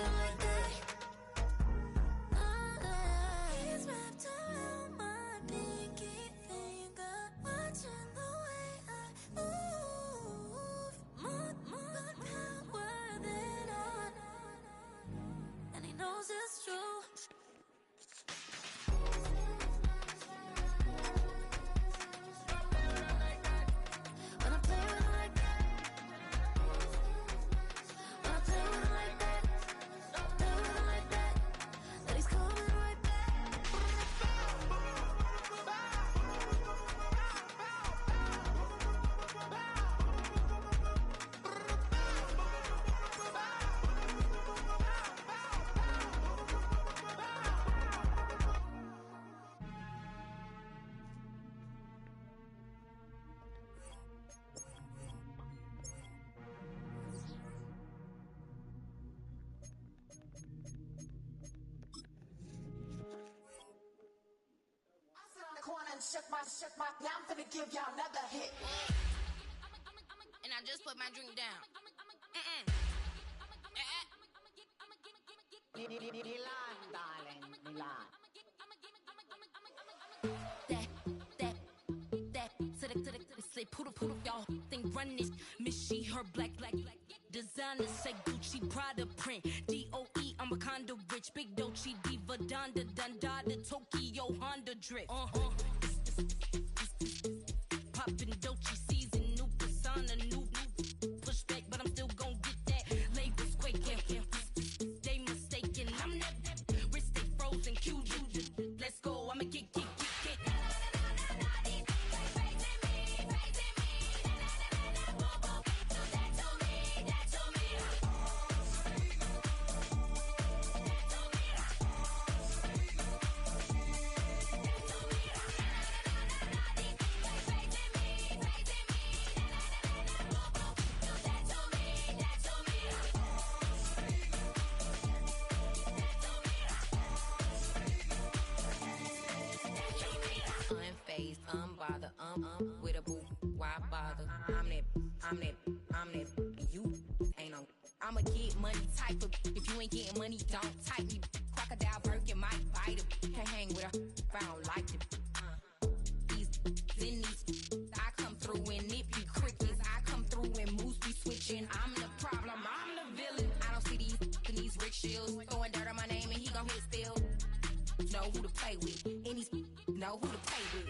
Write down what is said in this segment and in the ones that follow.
it like that. He's wrapped around my pinky finger, watching the way I move. More power than on, and he knows it's true. Shook my, now I'm finna give y'all another hit. And I just put my drink down. Milan, darling, Milan. That, say poodle, y'all think run this. Miss she, her black, designer say Gucci, Prada print. DOE, I'm a condo rich. Big Dolce, Diva, Donda, Dundada, Tokyo, Honda drip. Poppin' Dolce season, new persona, new pushback, but I'm still gon' get that. Labels quaking, they mistaken. I'm that wrist stay frozen, Q. Let's go, I'ma get. Unbothered, with a boo, why bother? I'm that, you ain't no. I'ma get money type of. If you ain't getting money, don't type me. Crocodile Birkin might bite him. Can't hang with her if I don't like them. These, I come through and nip you crickets. I come through and moose be switching. I'm the problem, I'm the villain. I don't see these rickshaws throwing dirt on my name and he gon' hit still. Know who to play with, and these know who to play with.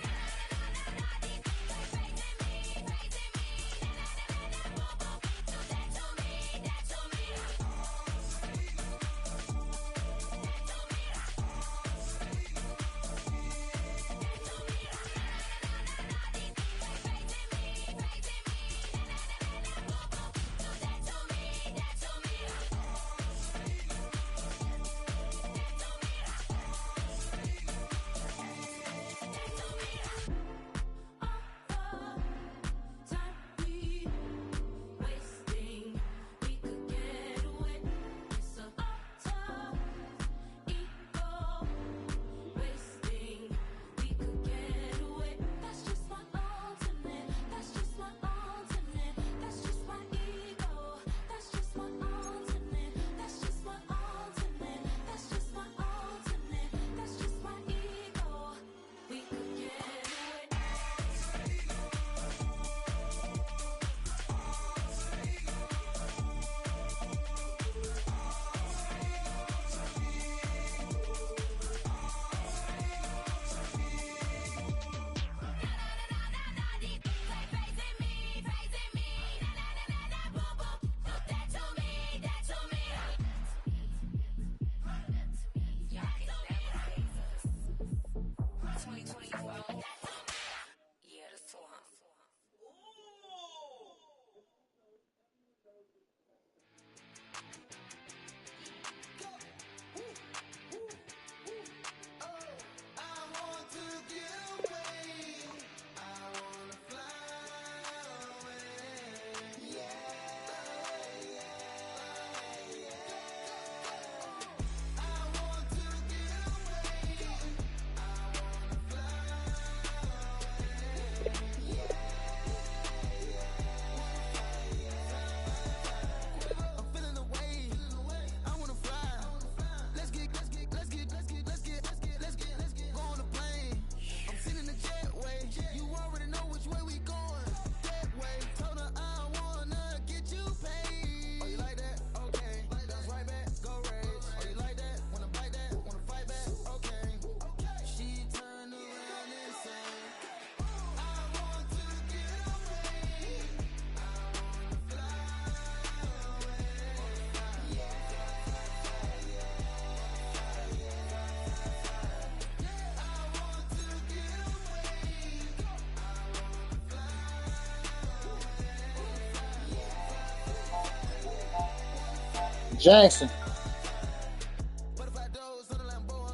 Jackson.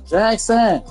Jackson.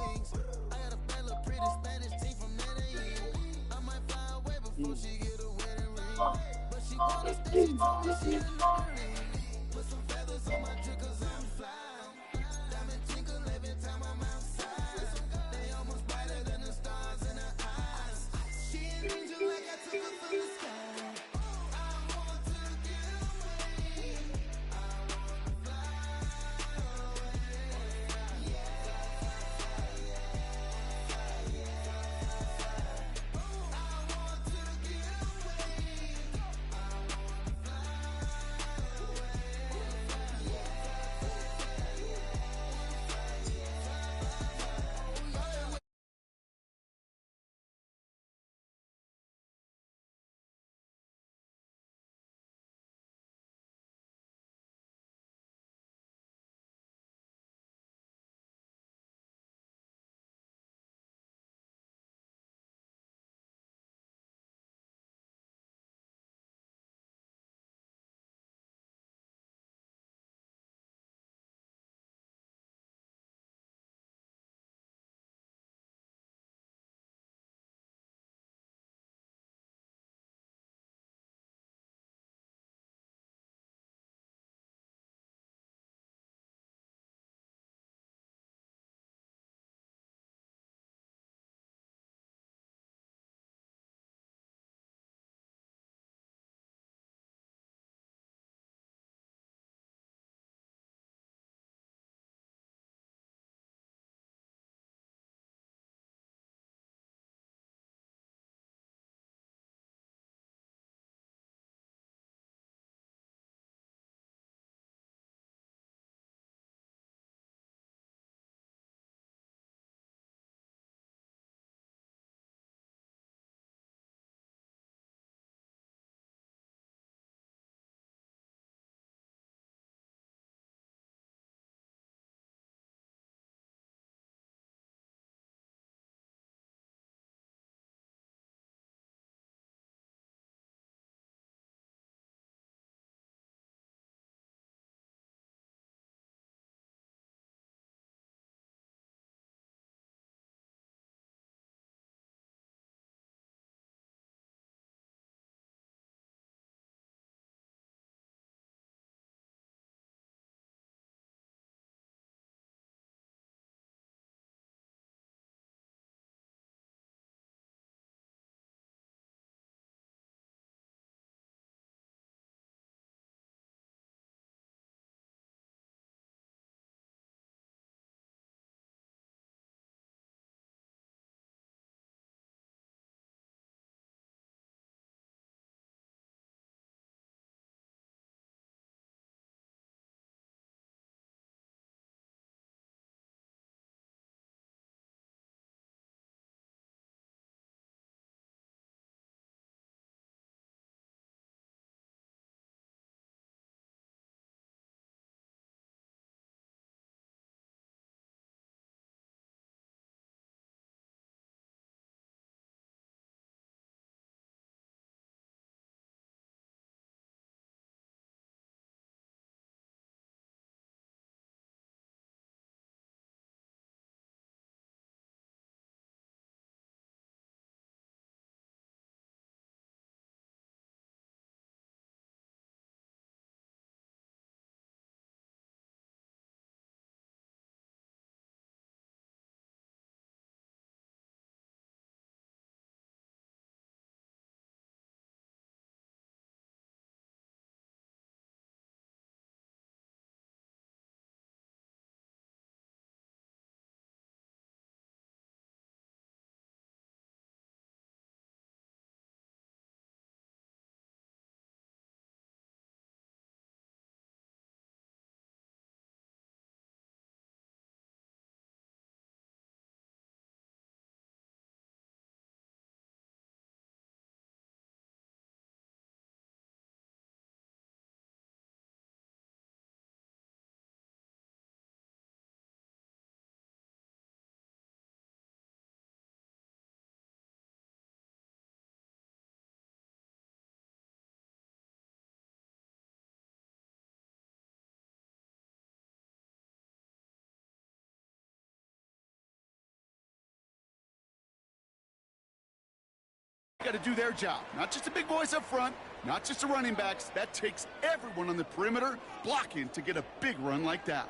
got to do their job. Not just the big boys up front, not just the running backs. That takes everyone on the perimeter blocking to get a big run like that.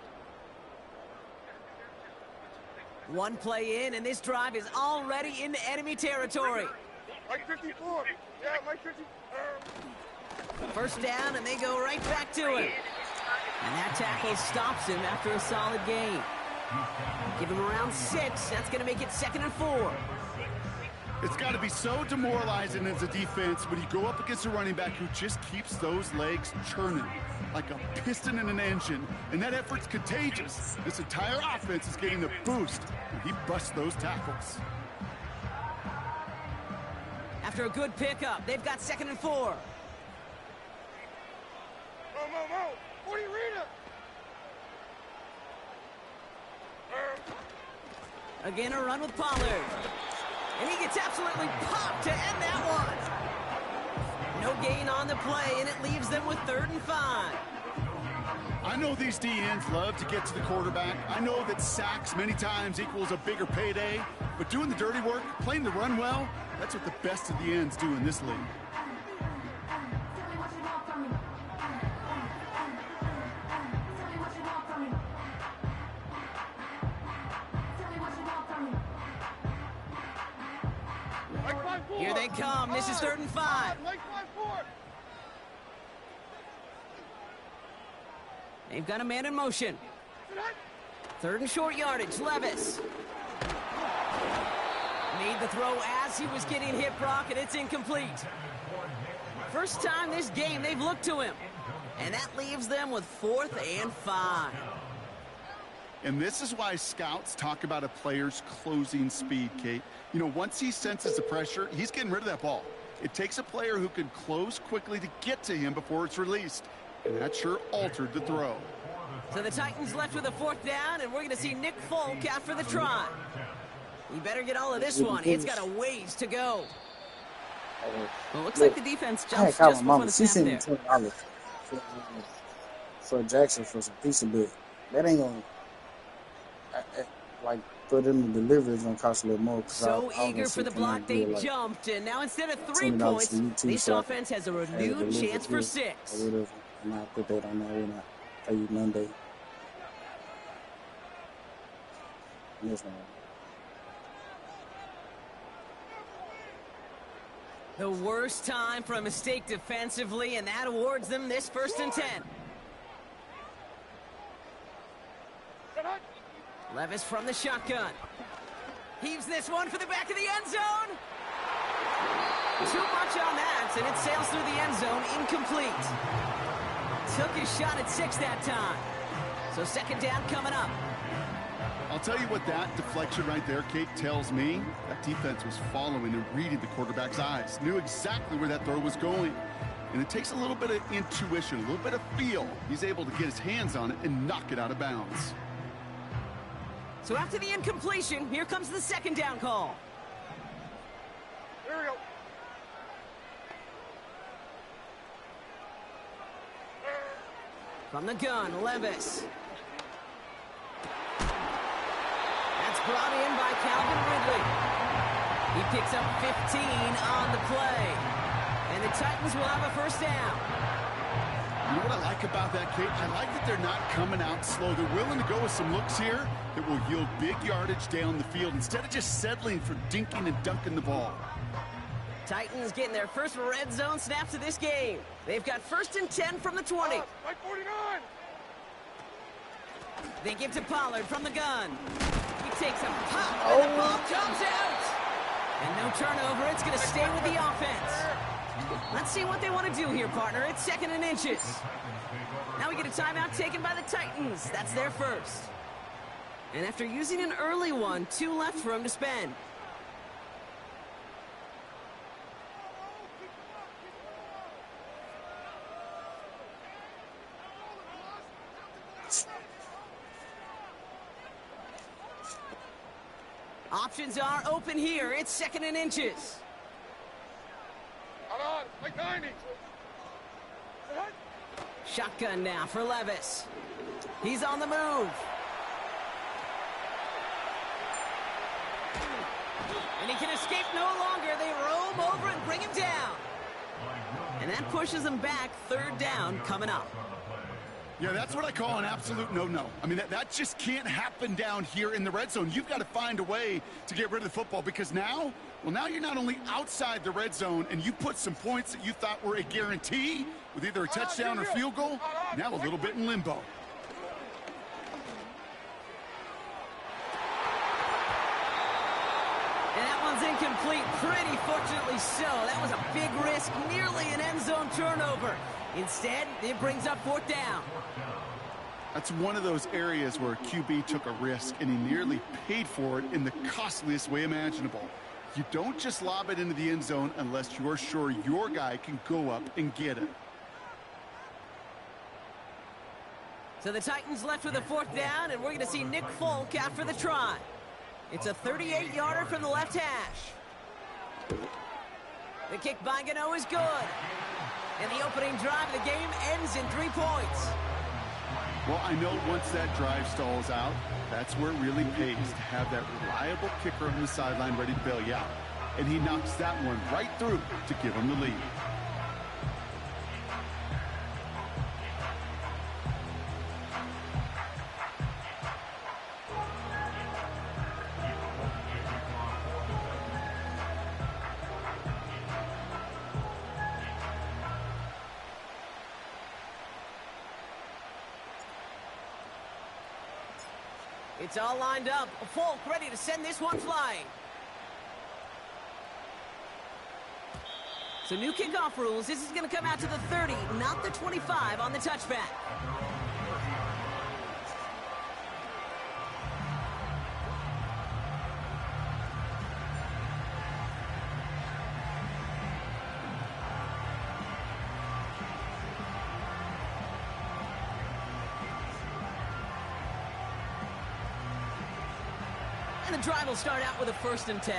One play in, and this drive is already into enemy territory. Mike 54. Yeah, Mike 54. First down, and they go right back to him. And that tackle stops him after a solid gain. Give him around 6. That's going to make it 2nd and 4. It's got to be so demoralizing as a defense when you go up against a running back who just keeps those legs churning like a piston in an engine, and that effort's contagious. This entire offense is getting a boost when he busts those tackles. After a good pickup, they've got 2nd and 4. Mo. 40 Rita. Again, a run with Pollard. And he gets absolutely popped to end that one. No gain on the play, and it leaves them with 3rd and 5. I know these DNs love to get to the quarterback. I know that sacks many times equals a bigger payday. But doing the dirty work, playing the run well, that's what the best of the ends do in this league. Here they come. This is 3rd and 5. Mike 5-4. They've got a man in motion. 3rd and short yardage. Levis made the throw as he was getting hit, Brock, and it's incomplete. First time this game they've looked to him. And that leaves them with 4th and 5. And this is why scouts talk about a player's closing speed, Kate. You know, once he senses the pressure, he's getting rid of that ball. It takes a player who can close quickly to get to him before it's released. And that sure altered the throw. So the Titans left with a 4th down, and we're going to see Nick Folk after the try. You better get all of this one. It's got a ways to go. Well, looks like the defense jumps just before the snap there. $10 for Jackson for some pizza bit. That ain't gonna like put in the delivery is gonna cost a little more. So eager for the block, they jumped, and now instead of 3 points, this offense has a renewed chance for 6. Or whatever, and I'll put that on there when I pay you Monday. Yes, man. The worst time for a mistake defensively, and that awards them this 1st and 10. Levis from the shotgun. Heaves this one for the back of the end zone. Too much on that, and it sails through the end zone, incomplete. Took his shot at 6 that time. So 2nd down coming up. I'll tell you what that deflection right there, Kate, tells me. That defense was following and reading the quarterback's eyes. Knew exactly where that throw was going. And it takes a little bit of intuition, a little bit of feel. He's able to get his hands on it and knock it out of bounds. So after the incompletion, here comes the 2nd down call. Here we go. From the gun, Levis. That's brought in by Calvin Ridley. He picks up 15 on the play. And the Titans will have a 1st down. You know what I like about that, Kate? I like that they're not coming out slow. They're willing to go with some looks here that will yield big yardage down the field instead of just settling for dinking and dunking the ball. Titans getting their first red zone snaps of this game. They've got 1st and 10 from the 20. Mike 49. They give to Pollard from the gun. He takes a pop, and the ball comes out. And no turnover. It's going to stay with the offense. Let's see what they want to do here, partner. It's 2nd and inches. Now we get a timeout taken by the Titans. That's their 1st. And after using an early one, 2 left for him to spend. Options are open here. It's 2nd and inches. Hold on. Mike 90. Shotgun now for Levis. He's on the move. And he can escape no longer. They roam over and bring him down. And that pushes them back. Third down coming up. Yeah, that's what I call an absolute no-no. I mean, that just can't happen down here in the red zone. You've got to find a way to get rid of the football because now you're not only outside the red zone and you put some points that you thought were a guarantee with either a touchdown or field goal, now a little bit in limbo. And that one's incomplete, pretty fortunately so. That was a big risk, nearly an end zone turnover. Instead, it brings up fourth down. That's one of those areas where a QB took a risk and he nearly paid for it in the costliest way imaginable. You don't just lob it into the end zone unless you're sure your guy can go up and get it. So the Titans left with a fourth down, and we're going to see Nick Folk after the try. It's a 38-yarder from the left hash. The kick by Gano is good. And the opening drive of the game ends in 3 points. Well, I know once that drive stalls out, that's where it really pays to have that reliable kicker on the sideline ready to bail you out. And he knocks that one right through to give him the lead. It's all lined up. Folk ready to send this one flying. So new kickoff rules. This is going to come out to the 30, not the 25 on the touchback. And the drive will start out with a 1st and 10.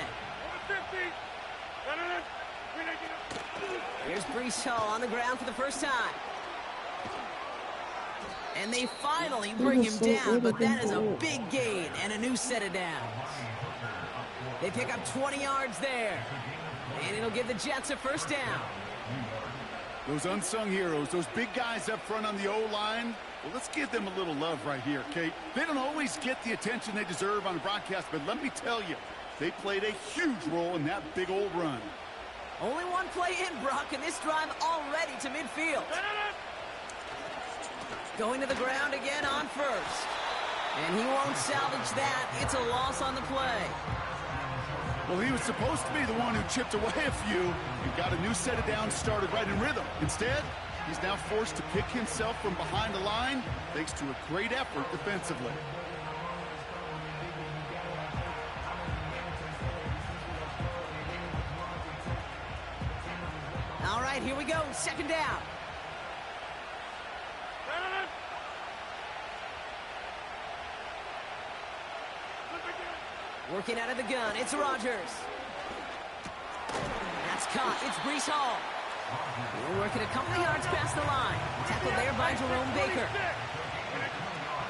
Here's Breece Hall on the ground for the first time. And they finally bring him down, but that is a big gain and a new set of downs. They pick up 20 yards there. And it'll give the Jets a first down. Those unsung heroes, those big guys up front on the O-line, well, let's give them a little love right here, Kate. They don't always get the attention they deserve on the broadcast, but let me tell you, they played a huge role in that big old run. Only one play in, Brock, and this drive already to midfield. Going to the ground again on first. And he won't salvage that. It's a loss on the play. Well, he was supposed to be the one who chipped away a few and got a new set of downs started right in rhythm. Instead, he's now forced to pick himself from behind the line thanks to a great effort defensively. All right, here we go. Second down. Working out of the gun. It's Rodgers. That's caught. It's Breece Hall. We're working a couple of yards past the line. Tackled there by Jerome Baker.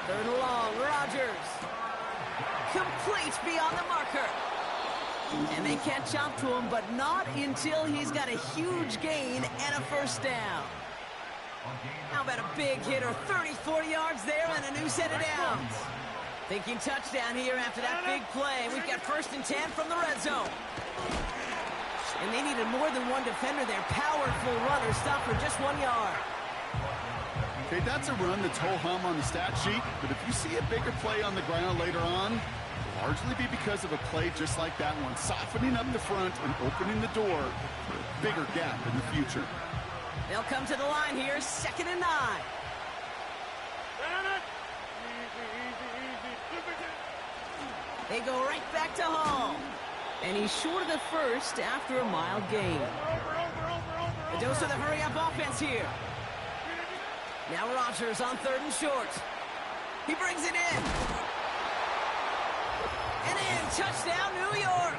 3rd and long. Rodgers. Complete beyond the marker. And they catch up to him, but not until he's got a huge gain and a first down. How about a big hitter? 30, 40 yards there and a new set of downs. Thinking touchdown here after that big play. We've got 1st and 10 from the red zone. And they needed more than one defender there. Powerful runner, stopped for just 1 yard. Okay, that's a run that's ho-hum on the stat sheet, but if you see a bigger play on the ground later on, it'll largely be because of a play just like that one, softening up the front and opening the door for a bigger gap in the future. They'll come to the line here, 2nd and 9. They go right back to Hall. And he's short of the first after a mild gain. A dose of the hurry-up offense here. Now Rodgers on 3rd and short. He brings it in. And in, touchdown, New York.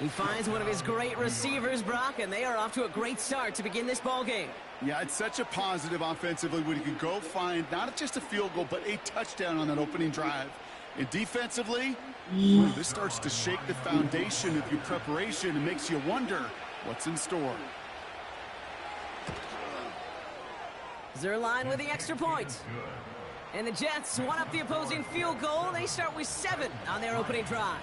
He finds one of his great receivers, Brock, and they are off to a great start to begin this ballgame. Yeah, it's such a positive offensively when you can go find not just a field goal, but a touchdown on that opening drive. And defensively, Ooh, this starts to shake the foundation of your preparation and makes you wonder what's in store. Zerline with the extra point. And the Jets one up the opposing field goal. They start with 7 on their opening drive.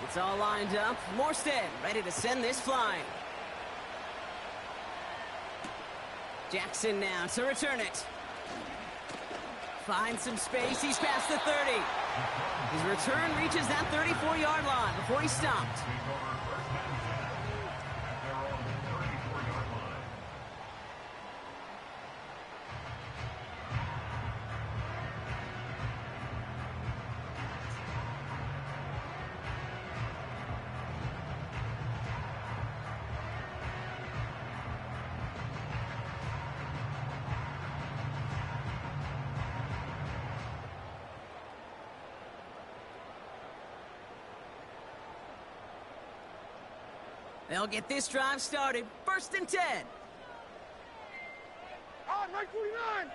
It's all lined up. Morstead ready to send this flying. Jackson now to return it. Finds some space. He's past the 30. His return reaches that 34-yard line before he's stopped. They'll get this drive started. 1st and 10. On, Mike 49!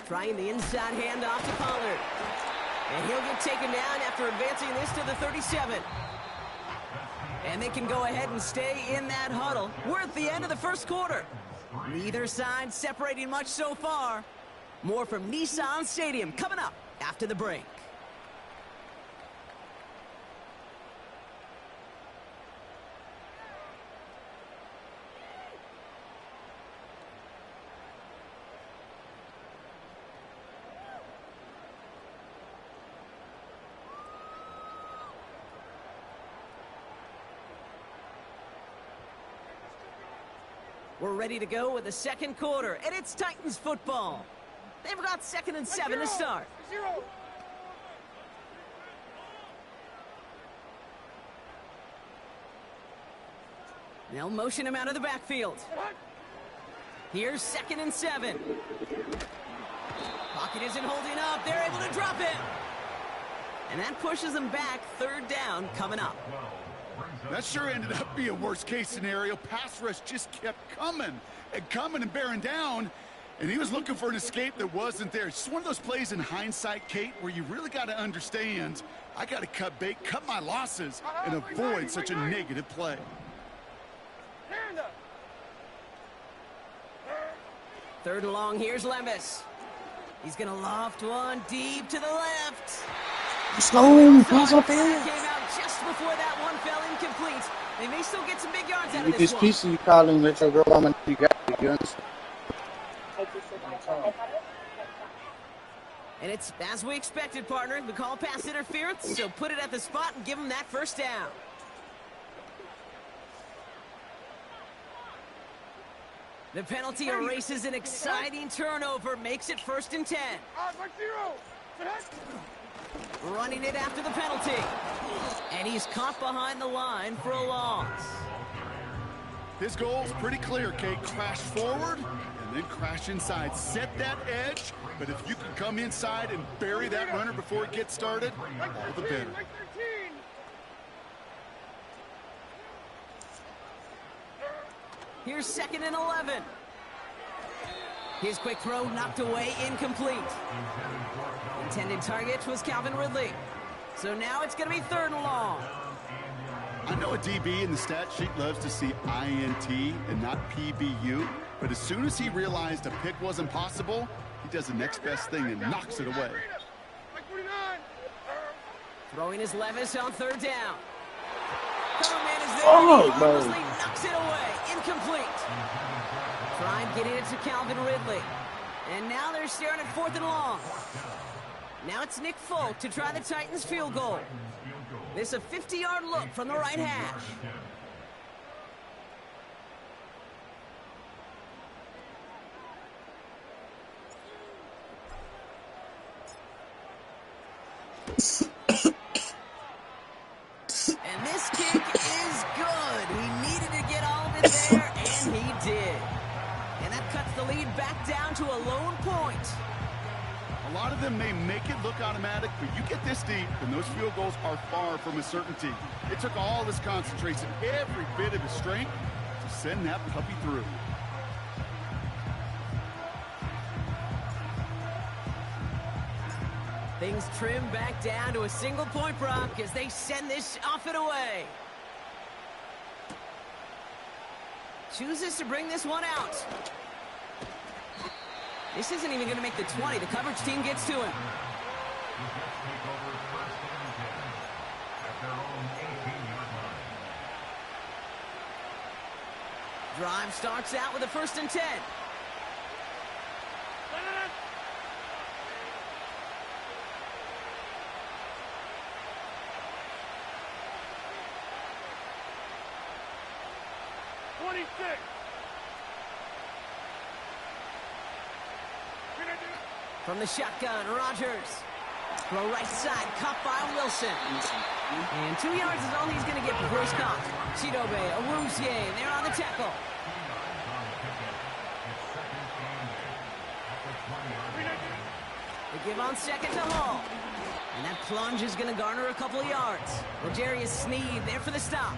Trying the inside handoff to Pollard. And he'll get taken down after advancing this to the 37. And they can go ahead and stay in that huddle. We're at the end of the first quarter. Neither side separating much so far. More from Nissan Stadium coming up after the break. We're ready to go with the second quarter, and it's Titans football. They've got 2nd and 7 to start. 0. They'll motion him out of the backfield. Here's 2nd and 7. Pocket isn't holding up. They're able to drop it. And that pushes them back. 3rd down coming up. That sure ended up being a worst-case scenario. Pass rush just kept coming and bearing down, and he was looking for an escape that wasn't there. It's just one of those plays in hindsight, Kate, where you really got to understand, I got to cut bait, cut my losses, and avoid such a negative play. Hand up. 3rd and long, here's Levis. He's going to loft one deep to the left. Slow, pass up Came there. out just before that one fell incomplete. They may still get some big yards out of With this this one. piece you call him, let your girl mama know you got it, you understand? And it's as we expected, partner. We call pass interference, so put it at the spot and give them that 1st down. The penalty erases an exciting turnover, makes it 1st and 10. On, Mike 0. Running it after the penalty. And he's caught behind the line for a loss. His goal's pretty clear, Kate. Crash forward and then crash inside. Set that edge, but if you can come inside and bury that runner before it gets started, all the better. Mike 13! Here's 2nd and 11. His quick throw knocked away, incomplete. Intended target was Calvin Ridley. So now it's going to be 3rd and long. I know a DB in the stat sheet loves to see INT and not PBU, but as soon as he realized a pick wasn't possible, he does the next best thing and knocks it away. Mike 49! Throwing his Levis on 3rd down. Cover man is there. Oh, He no. harmlessly knocks it away. Incomplete. Tried getting it to Calvin Ridley. And now they're staring at 4th and long. Now it's Nick Folk to try the Titans field goal. This a 50-yard look from the right hash. And this kick is good. He needed to get all of it there, and he did. And that cuts the lead back down to a lone point. A lot of them may make it look automatic, but you get this deep, and those field goals are far from a certainty. It took all his concentration, every bit of his strength, to send that puppy through. Things trim back down to a single point, Brock, as they send this off and away. Chooses to bring this one out. This isn't even going to make the 20. The coverage team gets to him. Drive starts out with a 1st and 10. From the shotgun, Rodgers. Throw right side, caught by Wilson. And 2 yards is all he's going to get before he's caught. Chidobe, Awuzie, they're on the tackle. They give on 2nd to Hall. And that plunge is going to garner a couple of yards. L'Jarius Sneed there for the stop.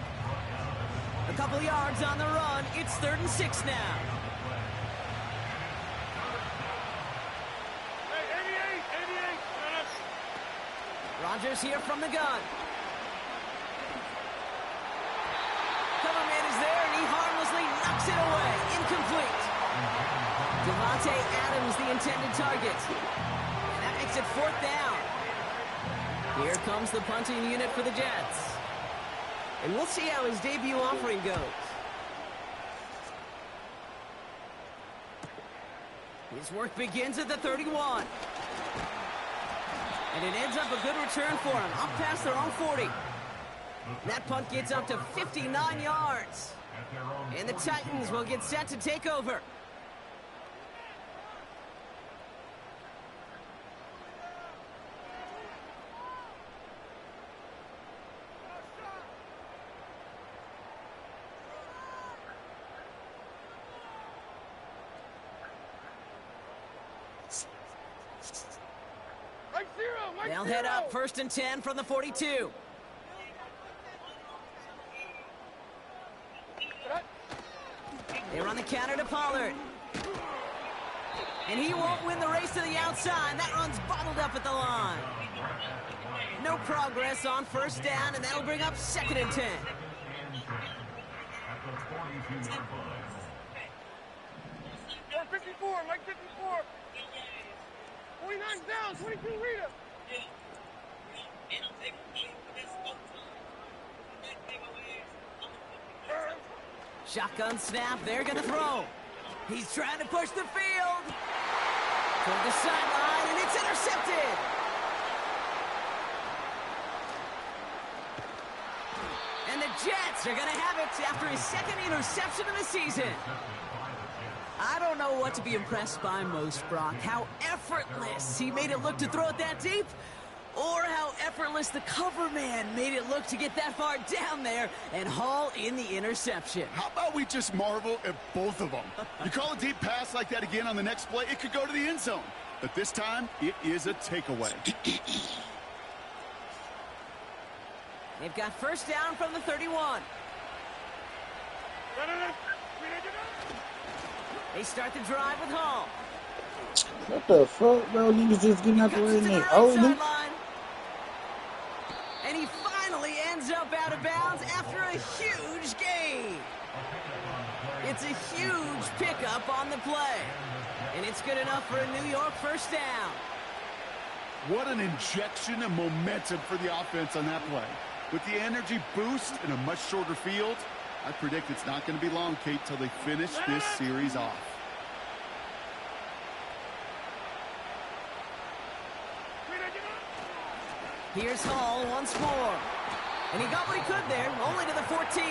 A couple of yards on the run. It's 3rd and 6 now. Rodgers here from the gun. Cover man is there, and he harmlessly knocks it away. Incomplete. Devontae Adams, the intended target. And that makes it 4th down. Here comes the punting unit for the Jets. And we'll see how his debut offering goes. His work begins at the 31. And it ends up a good return for him, up past their own 40. That punt gets up to 59 yards. And the Titans will get set to take over. They'll head up 1st and 10 from the 42. They're on the counter to Pollard. And he won't win the race to the outside. That run's bottled up at the line. No progress on 1st down, and that'll bring up 2nd and 10. You're 54, Mike 54. 49 down, 22 Rita. Shotgun snap, they're gonna throw. He's trying to push the field. Toward the sideline, and it's intercepted. And the Jets are gonna have it after his 2nd interception of the season. I don't know what to be impressed by most, Brock. How effortless he made it look to throw it that deep, or how effortless the cover man made it look to get that far down there and haul in the interception. How about we just marvel at both of them? You call a deep pass like that again on the next play, it could go to the end zone. But this time, it is a takeaway. They've got 1st down from the 31. They start the drive with Hall. What the fuck, bro? Niggas just getting out the way and they holding. And he finally ends up out of bounds after a huge gain. It's a huge pickup on the play. And it's good enough for a New York 1st down. What an injection of momentum for the offense on that play. With the energy boost in a much shorter field, I predict it's not going to be long, Kate, till they finish this series off. Here's Hall once more. And he got what he could there, only to the 14.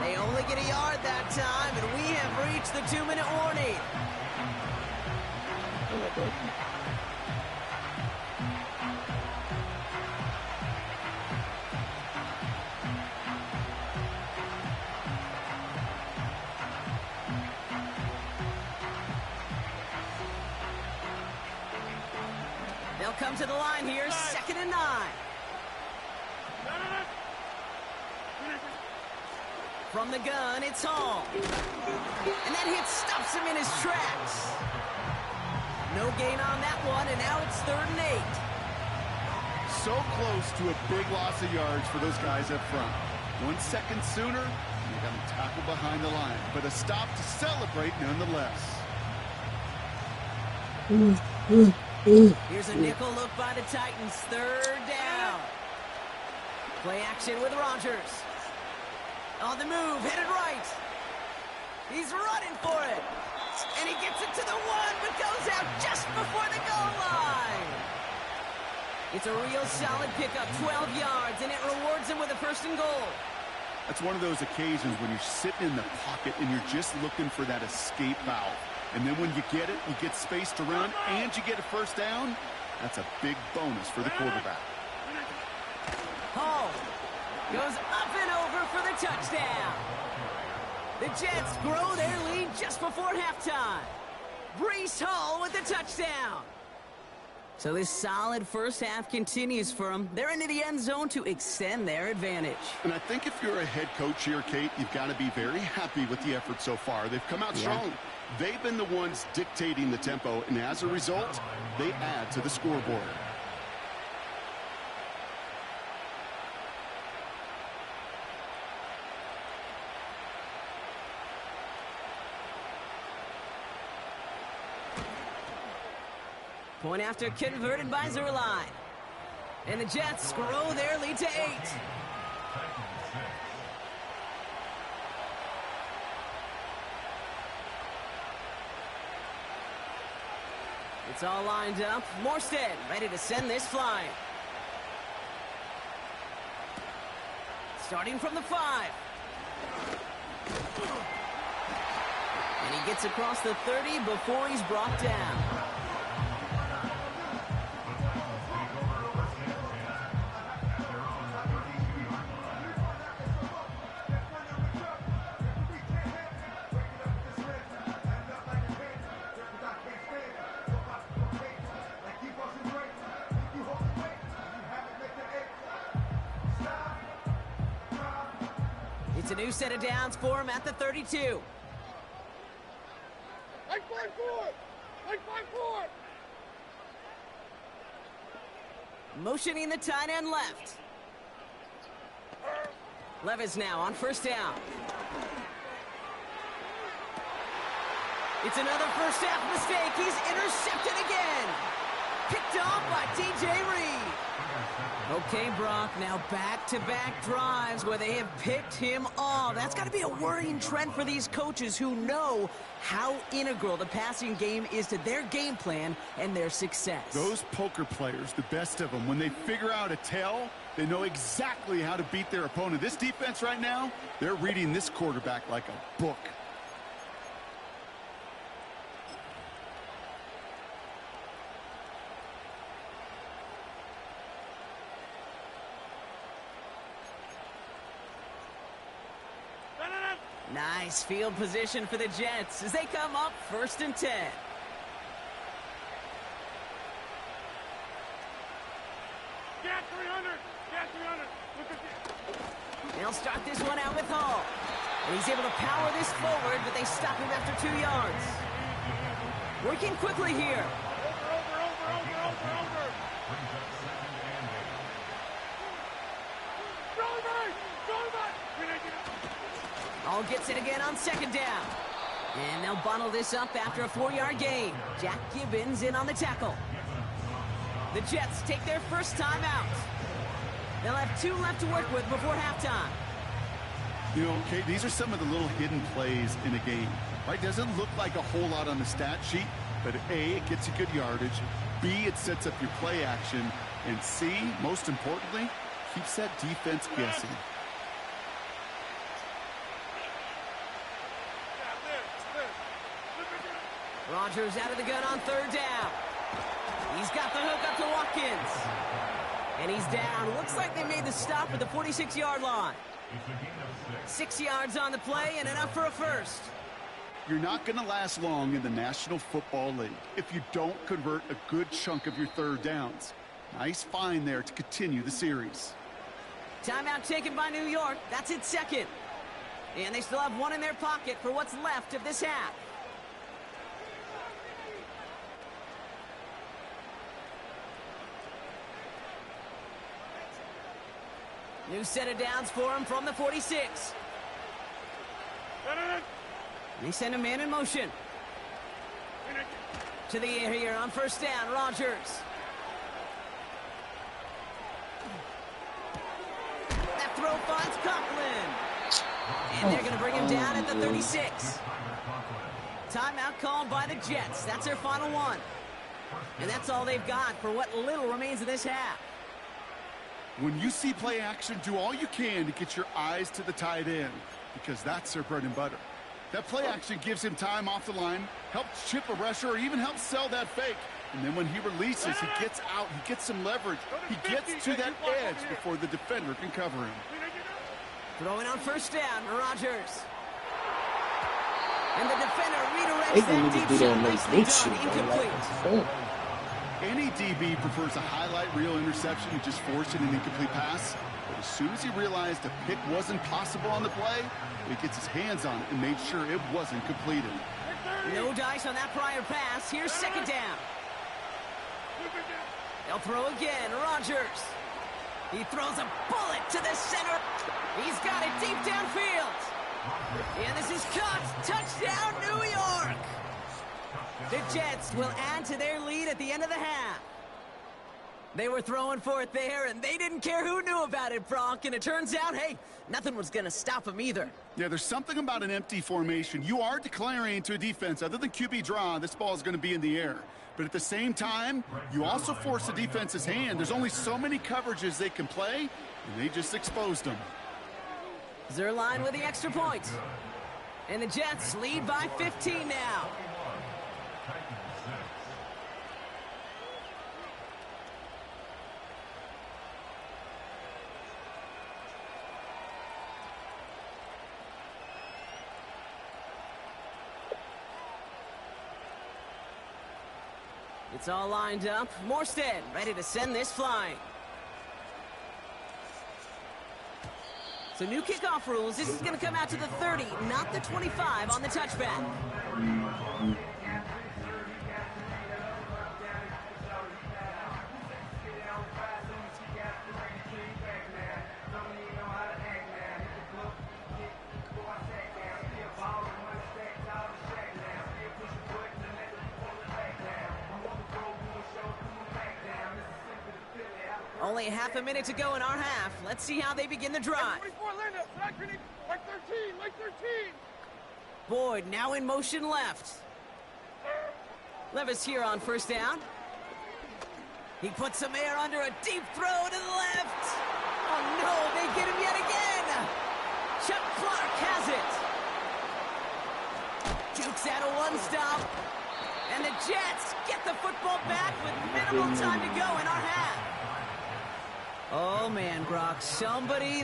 They only get a yard that time, and we have reached the 2-minute warning. come to the line here, 2nd and 9. From the gun, it's Hall. And that hit stops him in his tracks. No gain on that one, and now it's 3rd and 8. So close to a big loss of yards for those guys up front. 1 second sooner, they got to tackle behind the line. But a stop to celebrate nonetheless. Here's a nickel look by the Titans. 3rd down. Play action with Rodgers. On the move, headed right. He's running for it. And he gets it to the 1, but goes out just before the goal line. It's a real solid pickup, 12 yards, and it rewards him with a 1st and goal. That's one of those occasions when you're sitting in the pocket and you're just looking for that escape valve. And then when you get it, you get spaced around, and you get a 1st down. That's a big bonus for the quarterback. Hall goes up and over for the touchdown. The Jets grow their lead just before halftime. Breece Hall with the touchdown. So this solid first half continues for them. They're into the end zone to extend their advantage. And I think if you're a head coach here, Kate, you've got to be very happy with the effort so far. They've come out strong. They've been the ones dictating the tempo, and as a result, they add to the scoreboard. Point after converted by Zuerlein. And the Jets grow their lead to 8. It's all lined up. Morstead ready to send this flying. Starting from the 5. And he gets across the 30 before he's brought down. It's a new set of downs for him at the 32. Like 5-4! Like 5-4! Motioning the tight end left. Levis now on 1st down. It's another first half mistake. He's intercepted again. Picked off by T.J. Reed. Okay, Brock, now back-to-back drives where they have picked him off. That's got to be a worrying trend for these coaches who know how integral the passing game is to their game plan and their success. Those poker players, the best of them, when they figure out a tell, they know exactly how to beat their opponent. This defense right now, they're reading this quarterback like a book. Nice field position for the Jets as they come up 1st and 10. Gas 300! Gas 300! Look at this! They'll start this one out with Hall. And he's able to power this forward, but they stop him after 2 yards. Working quickly here. Over! Hall gets it again on 2nd down. And they'll bottle this up after a 4-yard gain. Jack Gibbons in on the tackle. The Jets take their first time out. They'll have 2 left to work with before halftime. You know, Kate, these are some of the little hidden plays in a game, right? Doesn't look like a whole lot on the stat sheet, but A, it gets you good yardage. B, it sets up your play action. And C, most importantly, keeps that defense guessing. Rodgers out of the gun on 3rd down. He's got the hook up to Watkins. And he's down. Looks like they made the stop at the 46-yard line. 6 yards on the play and enough for a first. You're not going to last long in the National Football League if you don't convert a good chunk of your 3rd downs. Nice find there to continue the series. Timeout taken by New York. That's its second. And they still have one in their pocket for what's left of this half. New set of downs for him from the 46. They send a man in motion. To the air here on first down, Rodgers. That throw finds Conklin. And they're going to bring him down at the 36. Timeout called by the Jets. That's their final one. And that's all they've got for what little remains of this half. When you see play action, do all you can to get your eyes to the tight end, because that's their bread and butter. That play action gives him time off the line, helps chip a rusher, or even helps sell that fake. And then when he releases, he gets out, he gets some leverage. He gets to that edge before the defender can cover him. Throwing on first down, Rodgers. And the defender redirects that deep shot. Nicely done, incomplete. Any DB prefers a highlight reel interception and just forcing an incomplete pass. But as soon as he realized a pick wasn't possible on the play, he gets his hands on it and made sure it wasn't completed. No dice on that prior pass. Here's second down. They'll throw again. Rodgers. He throws a bullet to the center. He's got it deep downfield. And this is caught. Touchdown, New York. The Jets will add to their lead at the end of the half. They were throwing for it there, and they didn't care who knew about it, Brock. And it turns out, hey, nothing was going to stop them either. Yeah, there's something about an empty formation. You are declaring to a defense, other than QB draw, this ball is going to be in the air. But at the same time, you also force the defense's hand. There's only so many coverages they can play, and they just exposed them. Zuerlein with the extra point. And the Jets lead by 15 now. It's all lined up. Morstead ready to send this flying. So new kickoff rules. This is going to come out to the 30, not the 25 on the touchback. Only half a minute to go in our half. Let's see how they begin the drive. 24, Linda. Like 13. Like 13. Boyd now in motion left. Levis here on first down. He puts some air under a deep throw to the left. Oh no, they get him yet again. Chuck Clark has it. Jukes out a one-stop. And the Jets get the football back with minimal time to go in our half. Oh, man, Brock,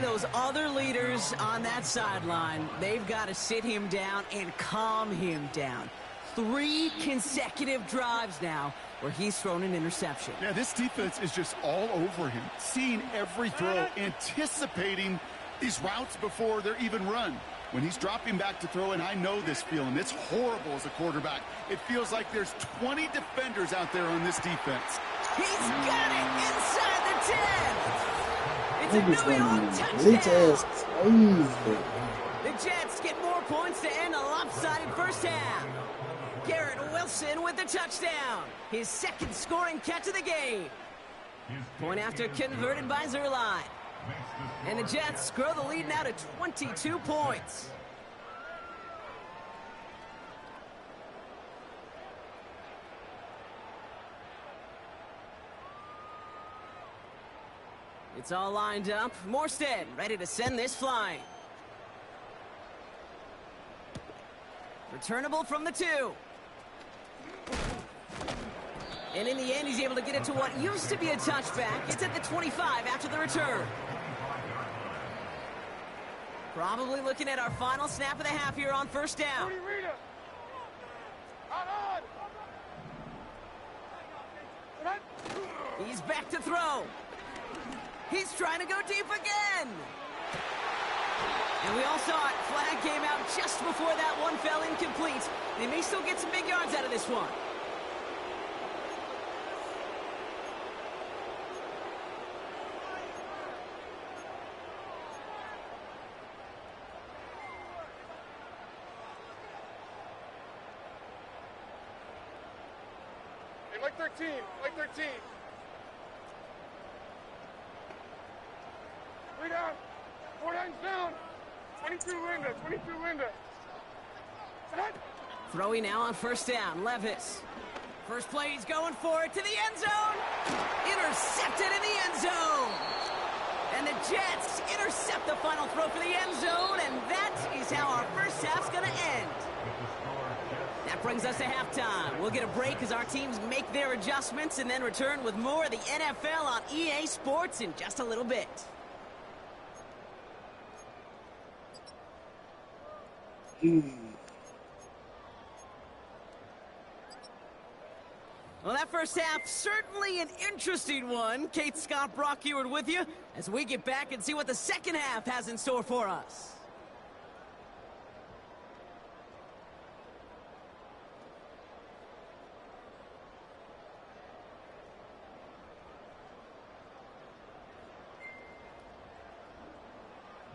those other leaders on that sideline, they've got to sit him down and calm him down. 3 consecutive drives now where he's thrown an interception. Yeah, this defense is just all over him, seeing every throw, anticipating these routes before they're even run. When he's dropping back to throw, and I know this feeling, it's horrible as a quarterback. It feels like there's 20 defenders out there on this defense. He's got it inside the 10. It's a New York touchdown. The Jets get more points to end a lopsided first half. Garrett Wilson with the touchdown. His second scoring catch of the game. Point after converted by Zuerlein. And the Jets grow the lead now to 22 points. It's all lined up. Morstead ready to send this flying. Returnable from the 2. And in the end, he's able to get it to what used to be a touchback. It's at the 25 after the return. Probably looking at our final snap of the half here on first down. He's back to throw. He's trying to go deep again. And we all saw it. Flag came out just before that one fell incomplete. They may still get some big yards out of this one. Hey, like 13, like 13. 3 down, 4 downs down. 22 Linda, 22 Linda. Set. Throwing now on first down, Levis. First play, he's going for it to the end zone. Intercepted in the end zone. And the Jets intercept the final throw for the end zone, and that is how our first half's going to end. That brings us to halftime. We'll get a break as our teams make their adjustments and then return with more of the NFL on EA Sports in just a little bit. Well, that first half, certainly an interesting one. Kate, Scott, Brock Ewart with you as we get back and see what the second half has in store for us.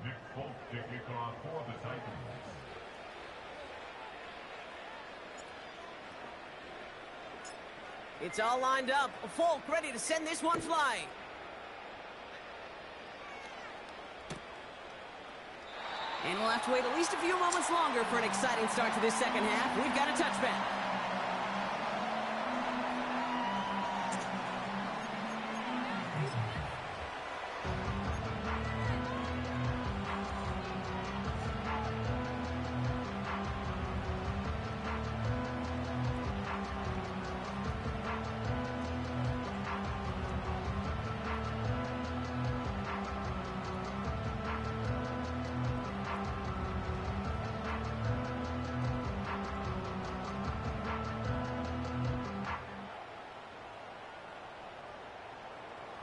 Nick Folk to kick off for the Titans. It's all lined up. Folk ready to send this one flying. And we'll have to wait at least a few moments longer for an exciting start to this second half. We've got a touchback.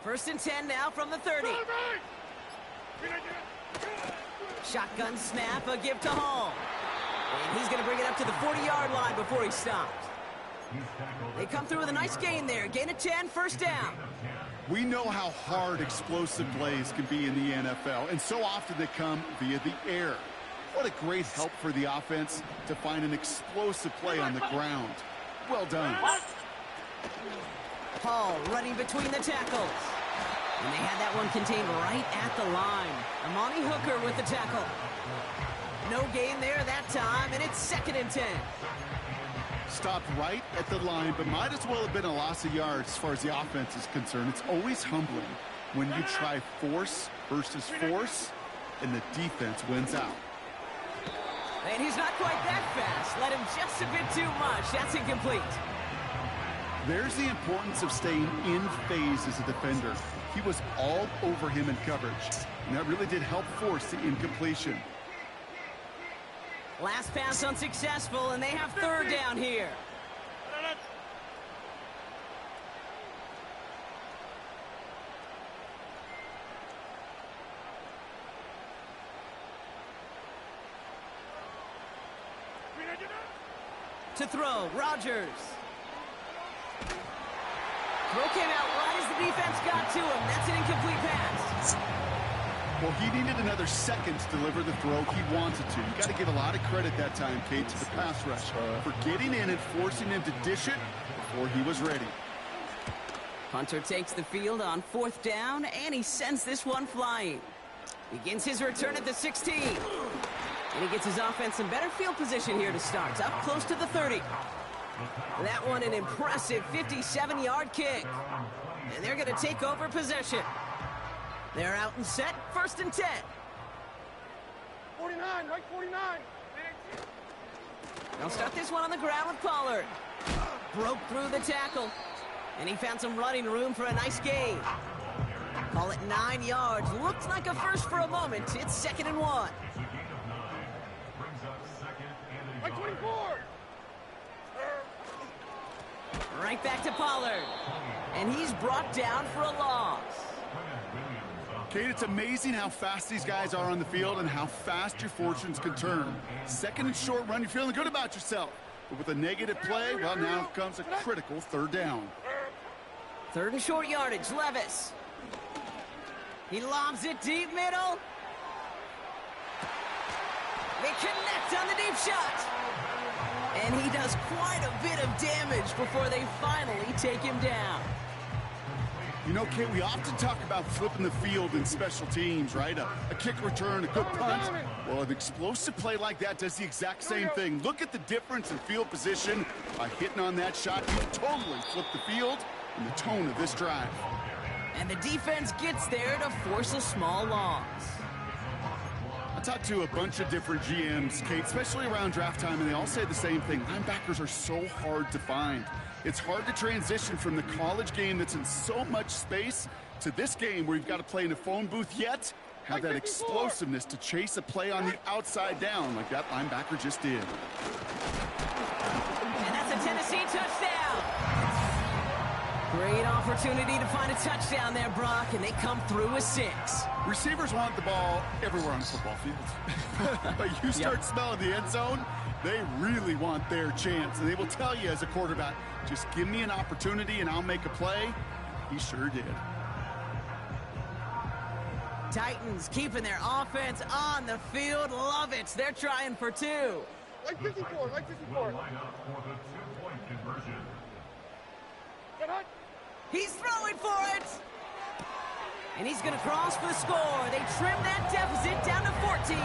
First and 10 now from the 30. Shotgun snap, a give to Hall. And he's going to bring it up to the 40-yard line before he stops. They come through with a nice gain there. Gain of 10, first down. We know how hard explosive plays can be in the NFL, and so often they come via the air. What a great help for the offense to find an explosive play on the ground. Well done. Hall running between the tackles. And they had that one contained right at the line. Amani Hooker with the tackle. No gain there that time, and it's second and 10. Stopped right at the line, but might as well have been a loss of yards as far as the offense is concerned. It's always humbling when you try force versus force, and the defense wins out. And he's not quite that fast. Let him just a bit too much. That's incomplete. There's the importance of staying in phase as a defender. He was all over him in coverage, and that really did help force the incompletion. Last pass unsuccessful, and they have third down here. To throw, Rodgers. Throw came out right as the defense got to him. That's an incomplete pass. Well, he needed another second to deliver the throw he wanted to. You got to give a lot of credit that time, Kate, to the pass rush for getting in and forcing him to dish it before he was ready. Hunter takes the field on fourth down, and he sends this one flying. Begins his return at the 16. And he gets his offense in better field position here to start. Up close to the 30. That one an impressive 57-yard kick. And they're going to take over possession. They're out and set, first and 10. 49, right 49. They'll start this one on the ground with Pollard. Broke through the tackle. And he found some running room for a nice gain. Call it 9 yards. Looks like a first for a moment. It's second and 1. Right 24. Right back to Pollard. And he's brought down for a loss. Kate, it's amazing how fast these guys are on the field and how fast your fortunes can turn. Second and short run, you're feeling good about yourself. But with a negative play, well, now comes a critical third down. Third and short yardage, Levis. He lobs it deep middle. They connect on the deep shot. And he does quite a bit of damage before they finally take him down. You know, Kate, we often talk about flipping the field in special teams, right? A kick return, a good punt. Well, an explosive play like that does the exact same thing. Look at the difference in field position. By hitting on that shot, you totally flip the field and the tone of this drive. And the defense gets there to force a small loss. I talked to a bunch of different GMs, Kate, especially around draft time, and they all say the same thing. Linebackers are so hard to find. It's hard to transition from the college game that's in so much space to this game where you've got to play in a phone booth, yet have that explosiveness to chase a play on the outside down like that linebacker just did. And that's a Tennessee touchdown. Great opportunity to find a touchdown there, Brock, and they come through with 6. Receivers want the ball everywhere on the football field. But you start smelling the end zone, they really want their chance. And they will tell you as a quarterback, just give me an opportunity and I'll make a play. He sure did. Titans keeping their offense on the field. Love it. They're trying for 2. Like 54, like 54. Line up for the two-point conversion. Get hot. He's throwing for it. And he's going to cross for the score. They trim that deficit down to 14.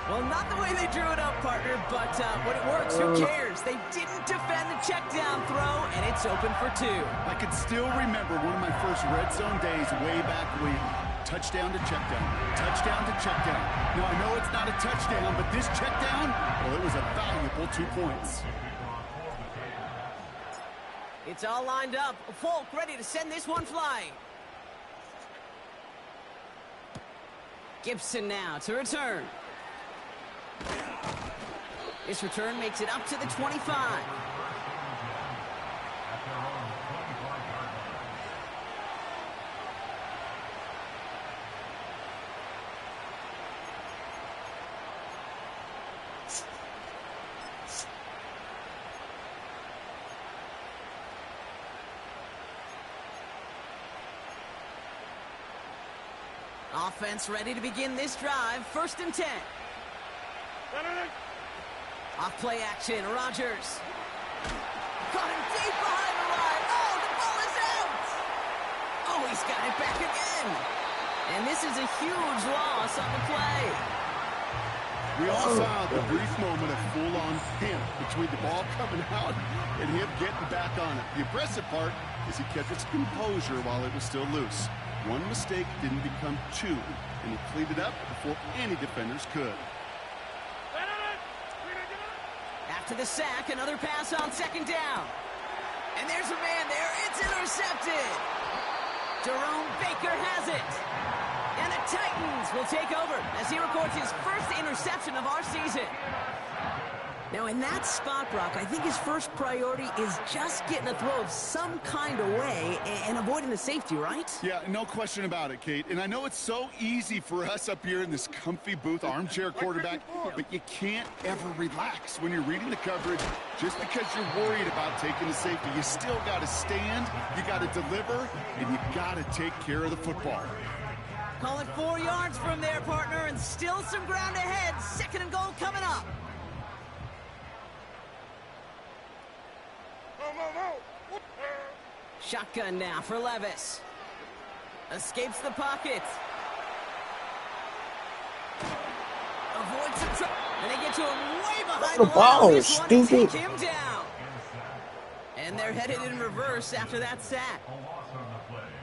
Well, not the way they drew it up, partner, but when it works, who cares? They didn't defend the check down throw, and it's open for 2. I can still remember one of my first red zone days way back when. Touchdown to check down. Touchdown to check down. Now, I know it's not a touchdown, but this check down, well, it was a valuable 2 points. It's all lined up. Folk ready to send this one flying. Gibson now to return. This return makes it up to the 25. Offense ready to begin this drive. 1st and 10. Off play action, Rodgers. Caught him deep behind the line. Oh, the ball is out. Oh, he's got it back again. And this is a huge loss on the play. We all saw the brief moment of full-on panic between the ball coming out and him getting back on it. The impressive part is he kept his composure while it was still loose. One mistake didn't become 2, and he cleaned it up before any defenders could. After the sack, another pass on 2nd down. And there's a man there. It's intercepted. Jerome Baker has it. And the Titans will take over as he records his first interception of our season. Now, in that spot, Brock, I think his first priority is just getting a throw of some kind of way and avoiding the safety, right? Yeah, no question about it, Kate. And I know it's so easy for us up here in this comfy booth, armchair quarterback, but you can't ever relax when you're reading the coverage just because you're worried about taking the safety. You still got to stand, you got to deliver, and you got to take care of the football. Call it 4 yards from there, partner, and still some ground ahead. 2nd and goal coming up. Shotgun now for Levis. Escapes the pocket. Avoids some trouble. And they get to him way behind the line. This one to take him down. And they're headed in reverse after that sack.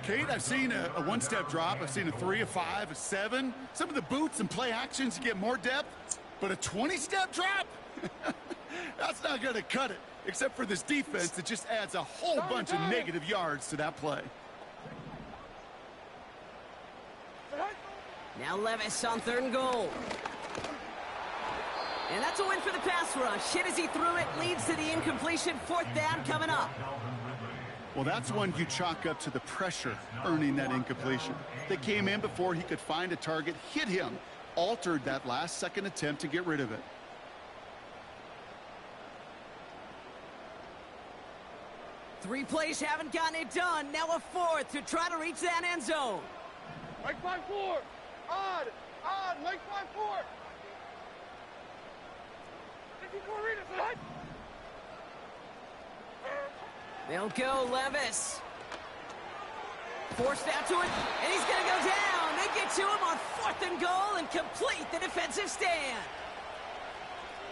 Kate, I've seen a one-step drop. I've seen a 3, a 5, a 7. Some of the boots and play actions get more depth. But a 20-step drop? That's not going to cut it. Except for this defense that just adds a whole bunch of negative yards to that play. Now Levis on 3rd and goal. And that's a win for the pass rush. Hit as he threw it, leads to the incompletion. 4th down coming up. Well, that's one you chalk up to the pressure earning that incompletion. They came in before he could find a target, hit him, altered that last-second attempt to get rid of it. Three plays haven't gotten it done. Now a fourth to try to reach that end zone. Mike 5-4. Odd. Mike 5-4. They'll go Levis. Forced out to it, and he's going to go down. They get to him on 4th and goal and complete the defensive stand.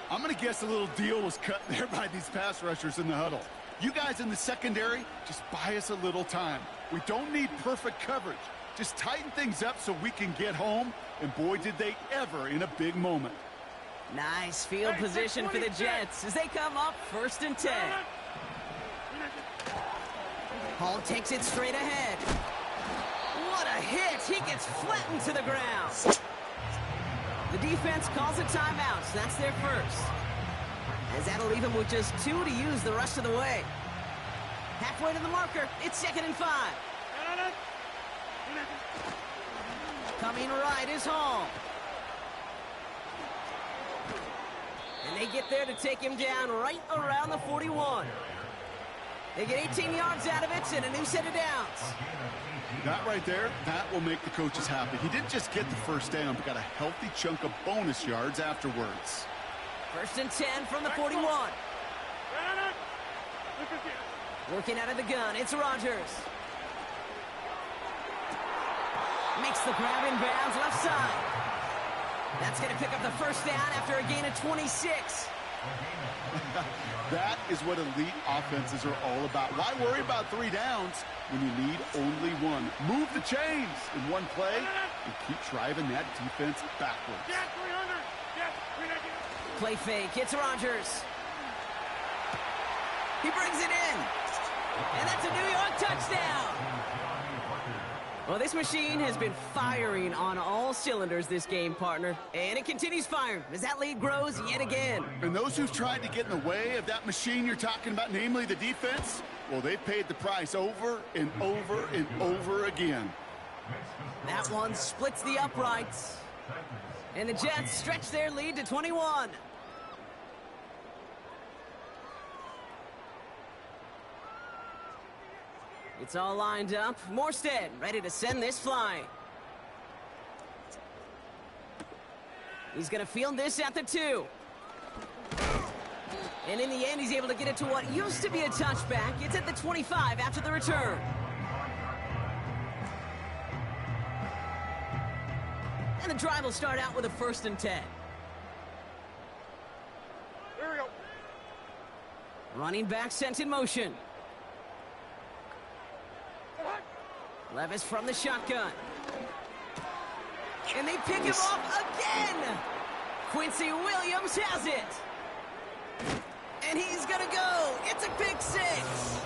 I'm going to guess a little deal was cut there by these pass rushers in the huddle. You guys in the secondary, just buy us a little time. We don't need perfect coverage. Just tighten things up so we can get home, and boy, did they ever in a big moment. Nice field position for the Jets as they come up 1st and 10. Hall takes it straight ahead. What a hit! He gets flattened to the ground. The defense calls a timeout, so that's their first. As that'll leave him with just 2 to use the rest of the way. Halfway to the marker, it's 2nd and 5. Coming right is Hall. And they get there to take him down right around the 41. They get 18 yards out of it and a new set of downs. That right there, that will make the coaches happy. He didn't just get the first down, but got a healthy chunk of bonus yards afterwards. 1st and 10 from the 41. Working out of the gun, it's Rodgers. Makes the grab in bounds left side. That's going to pick up the first down after a gain of 26. That is what elite offenses are all about. Why worry about 3 downs when you need only 1? Move the chains in one play and keep driving that defense backwards. Play fake, it's Rodgers. He brings it in. And that's a New York touchdown. Well, this machine has been firing on all cylinders this game, partner. And it continues firing as that lead grows yet again. And those who've tried to get in the way of that machine you're talking about, namely the defense, well, they've paid the price over and over and over again. That one splits the uprights. And the Jets stretch their lead to 21. It's all lined up. Morstead ready to send this flying. He's going to field this at the 2. And in the end, he's able to get it to what used to be a touchback. It's at the 25 after the return. And the drive will start out with a 1st and 10. There we go. Running back sent in motion. Levis from the shotgun. And they pick him off again. Quincy Williams has it. And he's going to go. It's a pick 6.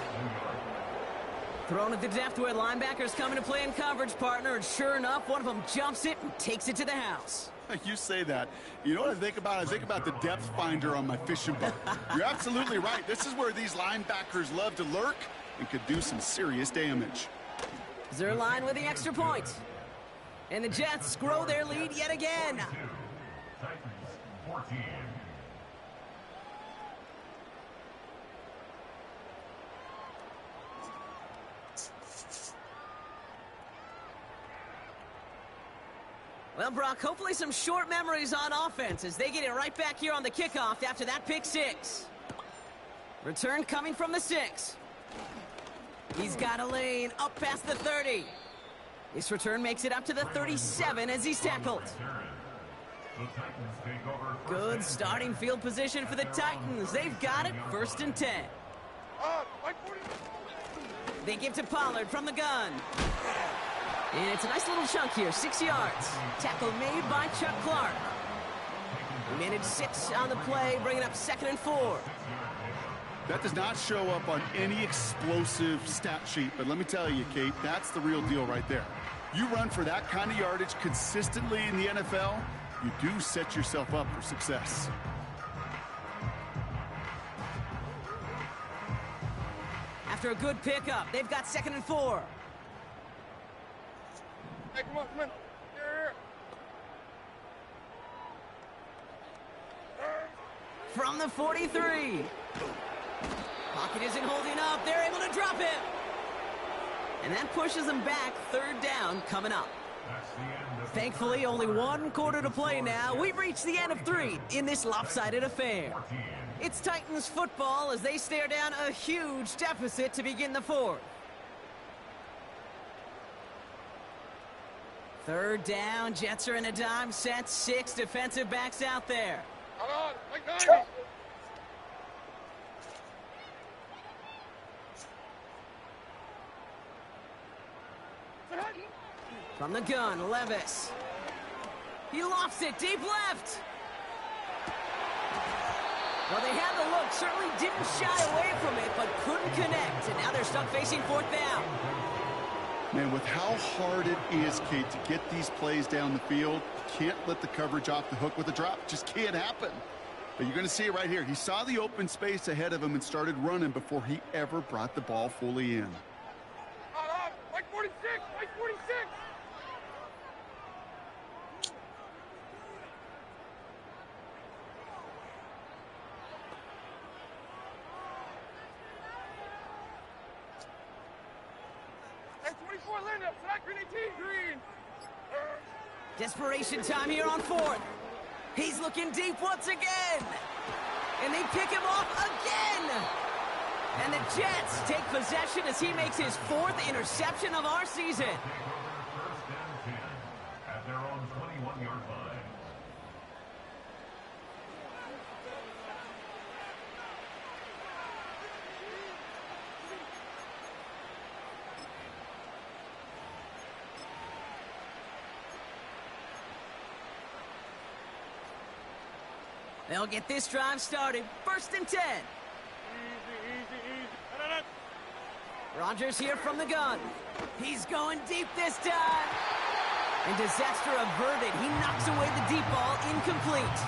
Thrown at the depth where linebackers come into play in coverage, partner. And sure enough, one of them jumps it and takes it to the house. You say that. You know what I think about? I think about the depth finder on my fishing boat. You're absolutely right. This is where these linebackers love to lurk and could do some serious damage. Zerline with the extra point. And the Jets grow their lead yet again. Titans 14. Well, Brock, hopefully some short memories on offense as they get it right back here on the kickoff after that pick 6. Return coming from the 6. He's got a lane up past the 30. This return makes it up to the 37 as he's tackled. Good starting field position for the Titans. They've got it 1st and 10. They give to Pollard from the gun. And it's a nice little chunk here, 6 yards. Tackle made by Chuck Clark. He managed 6 on the play, bringing up 2nd and 4. That does not show up on any explosive stat sheet, but let me tell you, Kate, that's the real deal right there. You run for that kind of yardage consistently in the NFL, you do set yourself up for success. After after a good pickup. They've got 2nd and 4. Hey, come on, come on. Here. From the 43. Pocket isn't holding up. They're able to drop it. And that pushes them back. 3rd down coming up. That's the end of Thankfully, only 1 quarter to play now. We've reached the end of 3 in this lopsided affair. 14. It's Titans football as they stare down a huge deficit to begin the 4th. 3rd down, Jets are in a dime set, 6 defensive backs out there. Hold on, like 90. From the gun, Levis. He lofts it deep left. Well, they had the look, certainly didn't shy away from it, but couldn't connect. And now they're stuck facing 4th down. Man, with how hard it is, Kate, to get these plays down the field, you can't let the coverage off the hook with a drop. It just can't happen. But you're going to see it right here. He saw the open space ahead of him and started running before he ever brought the ball fully in. Hold on, like 46, like 46. Hey, 24 Linda, sack green 18, green. Desperation time here on 4th. He's looking deep once again. And they pick him off again. And the Jets take possession as he makes his 4th interception of our season. First and 10 at their own 21-yard line. They'll get this drive started. 1st and 10. Easy, easy, easy. Rodgers here from the gun. He's going deep this time. And disaster averted. He knocks away the deep ball, incomplete.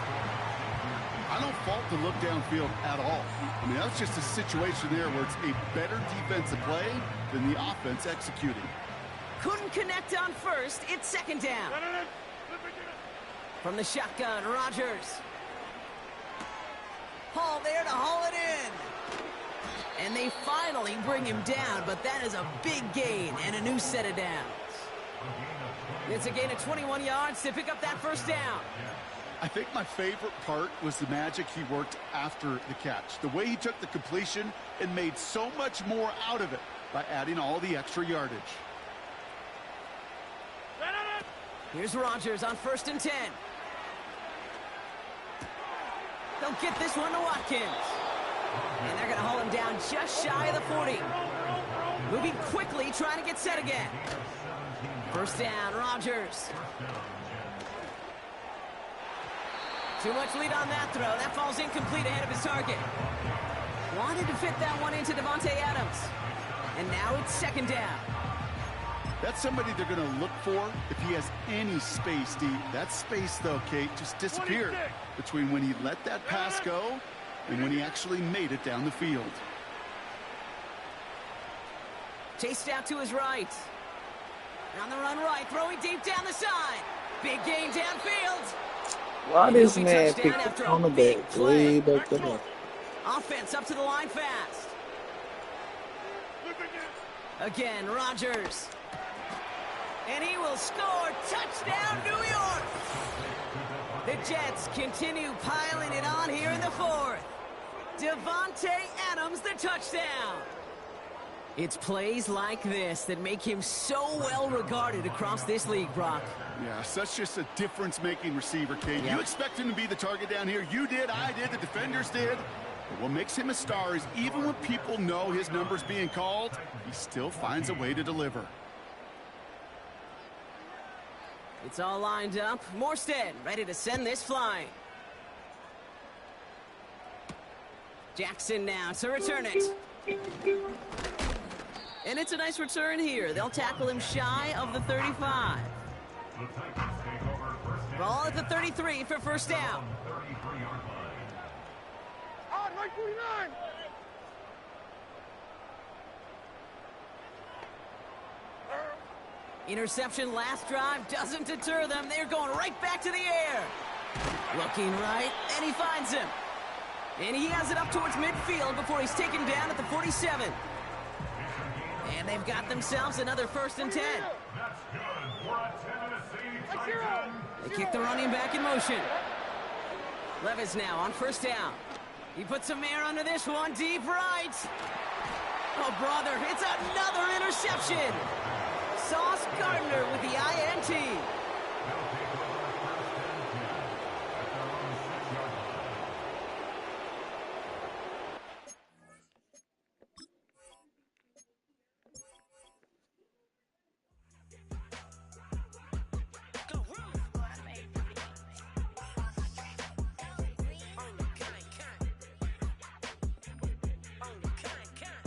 I don't fault the look downfield at all. I mean, that's just a situation there where it's a better defensive play than the offense executing. Couldn't connect on 1st. It's 2nd down. From the shotgun, Rodgers. Hall there to haul it in. And they finally bring him down, but that is a big gain and a new set of downs. It's a gain of 21 yards to pick up that 1st down. I think my favorite part was the magic he worked after the catch. The way he took the completion and made so much more out of it by adding all the extra yardage. Here's Rodgers on 1st and 10. They'll get this one to Watkins. And they're going to haul him down just shy of the 40. Moving quickly, trying to get set again. 1st down, Rodgers. Too much lead on that throw. That falls incomplete ahead of his target. Wanted to fit that one into Davante Adams. And now it's 2nd down. That's somebody they're going to look for if he has any space deep. That space, though, Kate, just disappeared between when he let that pass go and when he actually made it down the field. Chased out to his right. On the run right, throwing deep down the side. Big gain downfield. Why this man picked the cornerback way back there? Offense up to the line fast. Again, Rodgers. And he will score. Touchdown, New York. The Jets continue piling it on here in the 4th. Davante Adams, the touchdown. It's plays like this that make him so well regarded across this league, Brock. Yeah, such just a difference-making receiver, Kate. Yep. You expect him to be the target down here. You did, I did, the defenders did. But what makes him a star is even when people know his number's being called, he still finds a way to deliver. It's all lined up. Morstead ready to send this flying. Jackson now to return it. And it's a nice return here. They'll tackle him shy of the 35. Ball at the 33 for 1st down. On, right 49. Interception last drive doesn't deter them. They're going right back to the air. Looking right, and he finds him. And he has it up towards midfield before he's taken down at the 47. And they've got themselves another 1st and 10. That's good for a Tennessee Titan. They kick the running back in motion. Levis now on 1st down. He puts some air under this one, deep right. Oh, brother, it's another interception. Sauce Gardner